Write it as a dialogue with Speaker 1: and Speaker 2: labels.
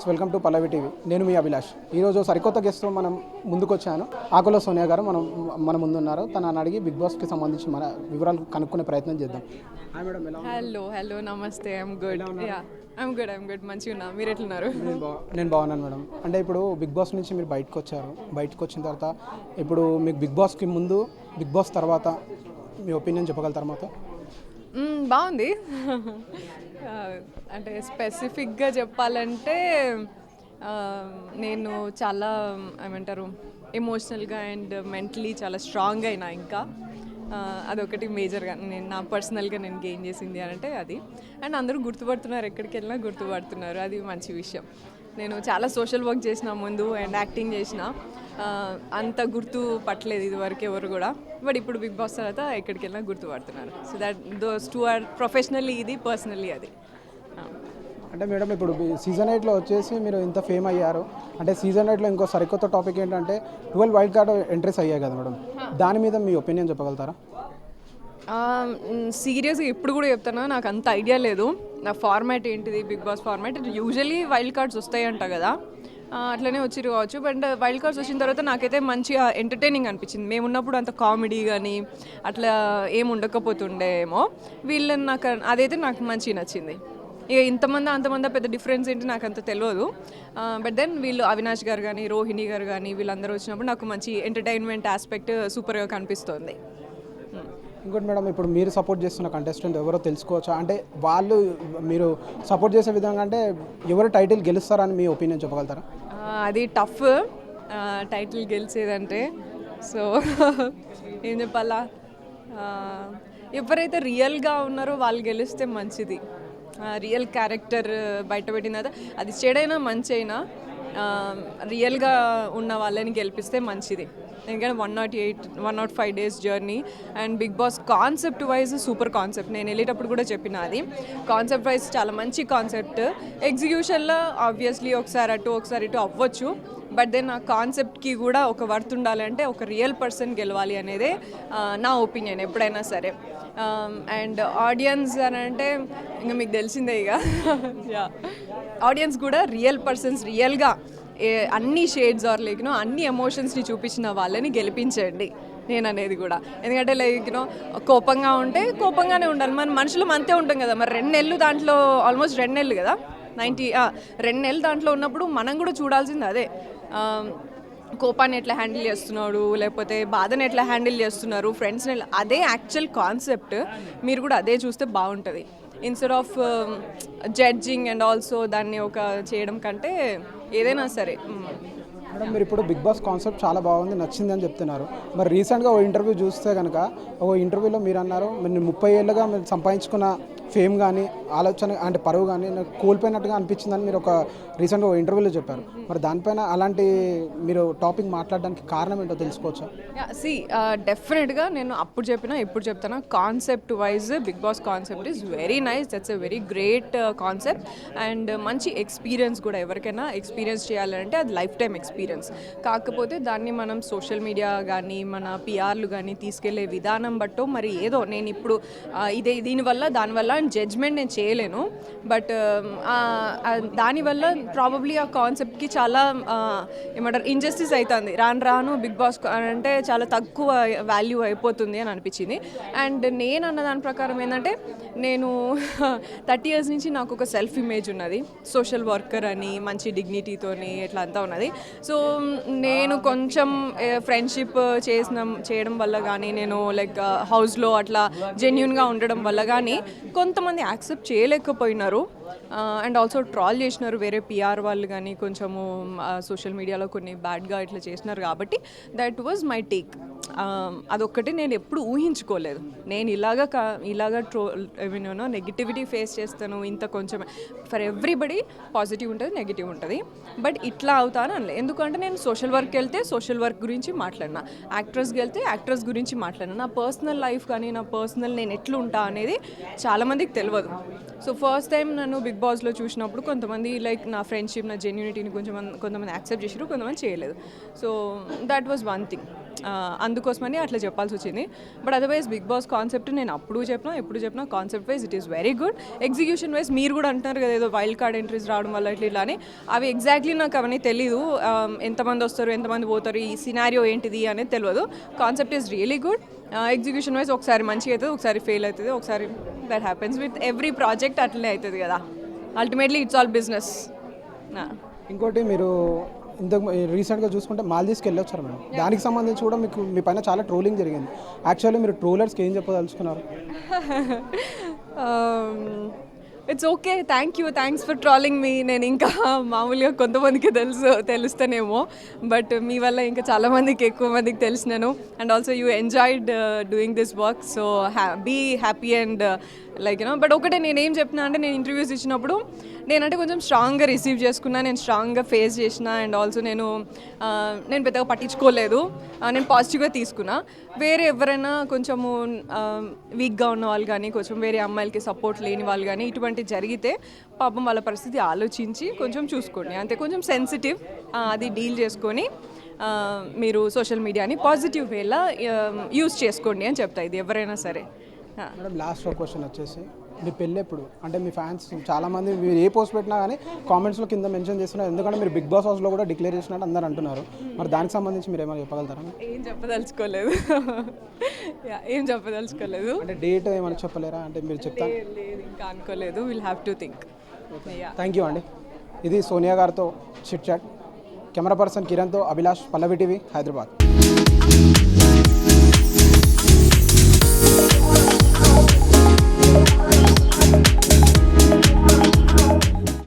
Speaker 1: Friends, welcome to Pallavi TV. నేను మీ అభిలాష్. ఈరోజు సరికొత్త గెస్ట్తో మనం ముందుకు వచ్చాను. ఆకుల సోనియా గారు మన ముందు ఉన్నారు. తనని అడిగి బిగ్ బాస్కి సంబంధించి మన వివరాలు కనుక్కునే ప్రయత్నం చేద్దాం. హాయ్ మేడం, ఎలా ఉన్నారు?
Speaker 2: హలో నమస్తే. ఐఎమ్ గుడ్ మంచిగా ఉన్నా. మీరు ఎట్లున్నారు?
Speaker 1: నేను బాగున్నాను మేడం. అంటే ఇప్పుడు బిగ్ బాస్ నుంచి మీరు బయటకు వచ్చారు. బయటకు వచ్చిన తర్వాత ఇప్పుడు మీకు బిగ్ బాస్కి ముందు, బిగ్ బాస్ తర్వాత మీ ఒపీనియన్ చెప్పగలుగుతారు మాతో?
Speaker 2: బాగుంది. అంటే స్పెసిఫిక్గా చెప్పాలంటే నేను చాలా ఏమంటారు ఎమోషనల్గా అండ్ మెంటలీ చాలా స్ట్రాంగ్ అయినా. ఇంకా అదొకటి మేజర్గా నా పర్సనల్గా నేను గెయిన్ చేసింది అని అంటే అది. అండ్ అందరూ గుర్తుపడుతున్నారు, ఎక్కడికి వెళ్ళినా గుర్తుపడుతున్నారు, అది మంచి విషయం. నేను చాలా సోషల్ వర్క్ చేసిన ముందు అండ్ యాక్టింగ్ చేసిన, అంత గుర్తు పట్టలేదు ఇదివరకు ఎవరు కూడా. బట్ ఇప్పుడు బిగ్ బాస్ తర్వాత ఎక్కడికి వెళ్ళినా గుర్తుపడుతున్నారు. So that those two are professionally ఇది, పర్సనల్లీ అది.
Speaker 1: అంటే మేడం, ఇప్పుడు సీజన్ 8లో వచ్చేసి మీరు ఇంత ఫేమ్ అయ్యారు. అంటే సీజన్ 8లో ఇంకో సరికొత్త టాపిక్ ఏంటంటే 12 వైల్డ్ కార్డ్ ఎంట్రీస్ అయ్యాయి కదా మేడం, దాని మీద మీ ఒపీనియన్ చెప్పగలుగుతారా?
Speaker 2: సీరియస్గా ఇప్పుడు కూడా చెప్తాను, నాకు అంత ఐడియా లేదు. నా ఫార్మాట్ ఏంటిది, Bigg Boss format usually wild cards వస్తాయంట కదా, అట్లనే వచ్చి కావచ్చు. బట్ వైల్డ్ కార్డ్స్ వచ్చిన తర్వాత నాకైతే మంచిగా ఎంటర్టైనింగ్ అనిపించింది. మేము ఉన్నప్పుడు అంత కామెడీ కానీ అట్లా ఏం ఉండకపోతుండేమో. వీళ్ళని అదైతే నాకు మంచిగా నచ్చింది. ఇక అంతమంది పెద్ద డిఫరెన్స్ ఏంటి నాకు అంత తెలియదు. బట్ దెన్ వీళ్ళు అవినాష్ గారు కానీ, రోహిణి గారు కానీ, వీళ్ళందరూ వచ్చినప్పుడు నాకు మంచి ఎంటర్టైన్మెంట్ ఆస్పెక్ట్ సూపర్గా కనిపిస్తుంది.
Speaker 1: ఇంకోటి మేడం, ఇప్పుడు మీరు సపోర్ట్ చేస్తున్న కంటెస్టెంట్ ఎవరో తెలుసుకోవచ్చా? అంటే వాళ్ళు మీరు సపోర్ట్ చేసే విధంగా అంటే ఎవరు టైటిల్ గెలుస్తారని మీ ఒపీనియన్ చెప్పగలుగుతారా?
Speaker 2: అది టఫ్ టైటిల్ గెలిచేదంటే. సో ఏం చెప్పాలా, ఎవరైతే రియల్గా ఉన్నారో వాళ్ళు గెలిస్తే మంచిది. రియల్ క్యారెక్టర్ బయటపెట్టిన తర్వాత అది చెడైనా మంచి అయినా రియల్గా ఉన్న వాళ్ళని గెలిపిస్తే మంచిది. ఎందుకంటే 105 days journey and Bigg Boss concept wise super concept. నేను వెళ్ళేటప్పుడు కూడా చెప్పిన, అది కాన్సెప్ట్ వైజ్ చాలా మంచి కాన్సెప్ట్. ఎగ్జిక్యూషన్లో ఆబ్వియస్లీ ఒకసారి అటు ఒకసారి ఇటు అవ్వచ్చు. బట్ దెన్ ఆ కాన్సెప్ట్కి కూడా ఒక వర్త్ ఉండాలంటే ఒక రియల్ పర్సన్ గెలవాలి అనేదే నా ఒపీనియన్ ఎప్పుడైనా సరే. అండ్ ఆడియన్స్ అని అంటే ఇంకా మీకు తెలిసిందే ఇక. ఆడియన్స్ కూడా రియల్ పర్సన్స్, రియల్గా అన్ని షేడ్స్ ఆర్ లైక్ అన్ని ఎమోషన్స్ని చూపించిన వాళ్ళని గెలిపించండి నేను అనేది కూడా. ఎందుకంటే లైక్ కోపంగా ఉంటే కోపంగానే ఉండాలి. మన మనుషులు అంతే ఉంటాం కదా. మరి 2 నెలలు దాంట్లో, ఆల్మోస్ట్ 2 నెలలు కదా, 2 నెలలు దాంట్లో ఉన్నప్పుడు మనం కూడా చూడాల్సింది అదే. కోపాన్ని ఎట్లా హ్యాండిల్ చేస్తున్నాడు, లేకపోతే బాధని ఎట్లా హ్యాండిల్ చేస్తున్నారు, ఫ్రెండ్స్ని, అదే యాక్చువల్ కాన్సెప్ట్. మీరు కూడా అదే చూస్తే బాగుంటుంది. Instead of judging and also దాన్ని ఒక చేయడం కంటే ఏదైనా సరే.
Speaker 1: మేడం, మీరు ఇప్పుడు బిగ్ బాస్ కాన్సెప్ట్ చాలా బాగుంది, నచ్చింది అని చెప్తున్నారు. మరి రీసెంట్గా ఓ ఇంటర్వ్యూ చూస్తే కనుక, ఓ ఇంటర్వ్యూలో మీరు అన్నారు, మీరు 30 ఏళ్ళుగా మీరు సంపాదించుకున్న ఫేమ్ కానీ, ఆలోచన అంటే పరువు కానీ నాకు కోల్పోయినట్టుగా అనిపించిందని మీరు ఒక రీసెంట్గా ఓ ఇంటర్వ్యూలో చెప్పారు. మరి దానిపైన అలాంటి మీరు టాపిక్ మాట్లాడడానికి కారణం ఏంటో తెలుసుకోవచ్చా?
Speaker 2: డెఫినెట్గా నేను అప్పుడు చెప్పినా ఇప్పుడు చెప్తాను, concept wise Bigg Boss concept is very nice. That's a very great concept and మంచి ఎక్స్పీరియన్స్ కూడా. ఎవరికైనా ఎక్స్పీరియన్స్ చేయాలంటే అది లైఫ్ టైం ఎక్స్పీరియన్స్. కాకపోతే దాన్ని మనం సోషల్ మీడియా కానీ మన పిఆర్లు కానీ తీసుకెళ్లే విధానం బట్టో మరి ఏదో, నేను ఇప్పుడు దీనివల్ల దానివల్ల జడ్జ్మెంట్ నేను చేయలేను. బట్ దానివల్ల ప్రాబబ్లీ ఆ కాన్సెప్ట్కి చాలా ఏమంటారు ఇంజస్టిస్ అవుతుంది. రాను బిగ్ బాస్ అంటే చాలా తక్కువ వాల్యూ అయిపోతుంది అని అనిపించింది. అండ్ నేను అన్న దాని ప్రకారం ఏంటంటే, నేను 30 years నుంచి నాకు ఒక సెల్ఫ్ ఇమేజ్ ఉన్నది, సోషల్ వర్కర్ అని, మంచి డిగ్నిటీతోని ఇట్లా అంతా ఉన్నది. సో నేను కొంచెం ఫ్రెండ్షిప్ చేయడం వల్ల కానీ, నేను లైక్ హౌస్లో అట్లా జెన్యూన్గా ఉండడం వల్ల కానీ కొంతమంది యాక్సెప్ట్ చేయలేకపోయినారు. అండ్ ఆల్సో ట్రాల్ చేసినారు వేరే పిఆర్ వాళ్ళు కానీ, కొంచెము సోషల్ మీడియాలో కొన్ని బ్యాడ్గా ఇట్లా చేసినారు. కాబట్టి దట్ వాజ్ మై టేక్. అదొక్కటి నేను ఎప్పుడు ఊహించుకోలేదు. నేను ఇలాగా నెగిటివిటీ ఫేస్ చేస్తాను. ఇంత కొంచెం ఫర్ ఎవ్రీబడి పాజిటివ్ ఉంటుంది, నెగిటివ్ ఉంటుంది. బట్ ఇట్లా అవుతాను అనలే. ఎందుకంటే నేను సోషల్ వర్క్కి వెళ్తే సోషల్ వర్క్ గురించి మాట్లాడినా, యాక్ట్రెస్కి వెళ్తే యాక్ట్రెస్ గురించి మాట్లాడినా. నా పర్సనల్ లైఫ్ కానీ, నా పర్సనల్ నేను ఎట్లుంటా అనేది చాలామందికి తెలియదు. సో ఫస్ట్ టైం నన్ను బిగ్ బాస్లో చూసినప్పుడు కొంతమంది లైక్ నా ఫ్రెండ్షిప్ నా జెన్యూనిటీని కొంతమంది యాక్సెప్ట్ చేసారు, కొంతమంది చేయలేదు. So that was one thing. అందుకోసమని అట్లా చెప్పాల్సి వచ్చింది. But otherwise Bigg Boss concept నేను ఎప్పుడు చెప్పినా concept wise it is very good. Execution wise మీరు కూడా అంటున్నారు కదా ఏదో వైల్డ్ కార్డ్ ఎంట్రీస్ రావడం వల్ల ఇట్లా అని, అవి ఎగ్జాక్ట్లీ నాకు అవన్నీ తెలీదు. ఎంతమంది వస్తారు, ఎంతమంది పోతారు, ఈ సినారియో ఏంటిది అనేది తెలియదు. Concept is really good. Execution wise ఒకసారి మంచిగా అవుతుంది, ఒకసారి ఫెయిల్ అవుతుంది, ఒకసారి that happens with every project. అట్లనే అవుతుంది కదా, అల్టిమేట్లీ ఇట్స్ ఆల్ బిజినెస్.
Speaker 1: ఇంకోటి మీరు ఇంతకు రీసెంట్గా చూసుకుంటే మాల్దీవ్స్కి వెళ్ళొచ్చారు మేడం. దానికి సంబంధించి కూడా మీకు మీ పైన చాలా ట్రోలింగ్ జరిగింది. యాక్చువల్లీ మీరు ట్రోలర్స్కి ఏం చెప్పదలుచుకున్నారు?
Speaker 2: It's okay, thanks for trolling me. నేను ఇంకా మామూలుగా కొంతమందికి తెలుస్తానేమో, బట్ మీ వల్ల ఇంకా చాలామందికి ఎక్కువ మందికి తెలిసినాను. And also you enjoyed doing this work, so be happy and like you know. But ఒకటే నేనేం చెప్పినా అంటే, నేను ఇంటర్వ్యూస్ ఇచ్చినప్పుడు నేనంటే కొంచెం స్ట్రాంగ్గా రిసీవ్ చేసుకున్నా, నేను స్ట్రాంగ్గా ఫేస్ చేసిన. అండ్ ఆల్సో నేను పెద్దగా పట్టించుకోలేదు, నేను పాజిటివ్గా తీసుకున్నా. వేరే ఎవరైనా కొంచెము వీక్గా ఉన్న వాళ్ళు కానీ, కొంచెం వేరే అమ్మాయిలకి సపోర్ట్ లేని వాళ్ళు కానీ ఇటువంటి జరిగితే పాపం వాళ్ళ పరిస్థితి ఆలోచించి కొంచెం చూసుకోండి. అంతే, కొంచెం సెన్సిటివ్, అది డీల్ చేసుకొని మీరు సోషల్ మీడియాని పాజిటివ్ వేలా యూజ్ చేసుకోండి అని చెప్తా. ఇది ఎవరైనా సరే.
Speaker 1: మేడం లాస్ట్ క్వశ్చన్ వచ్చేసి, మీ పెళ్ళి ఎప్పుడు? అంటే మీ ఫ్యాన్స్ చాలామంది మీరు ఏ పోస్ట్ పెట్టినా కానీ కామెంట్స్లో కింద మెన్షన్ చేస్తున్నారు, ఎందుకంటే మీరు బిగ్ బాస్ హౌస్లో కూడా డిక్లేర్ చేసినట్టు అందరూ అంటున్నారు. మరి దానికి సంబంధించి మీరు ఏమైనా చెప్పగలుగుతారా?
Speaker 2: ఏం చెప్పదలుచుకోలేదు.
Speaker 1: అంటే డేట్ ఏమైనా చెప్పలేరా? అంటే మీరు చెప్తాను.
Speaker 2: లేదు, ఇంకా అనుకోలేదు. Will have to think.
Speaker 1: Thank you అండి. ఇది సోనియా గారితో చిట్ చాట్. కెమెరా పర్సన్ కిరణ్తో అభిలాష్, పల్లవి టీవీ, హైదరాబాద్.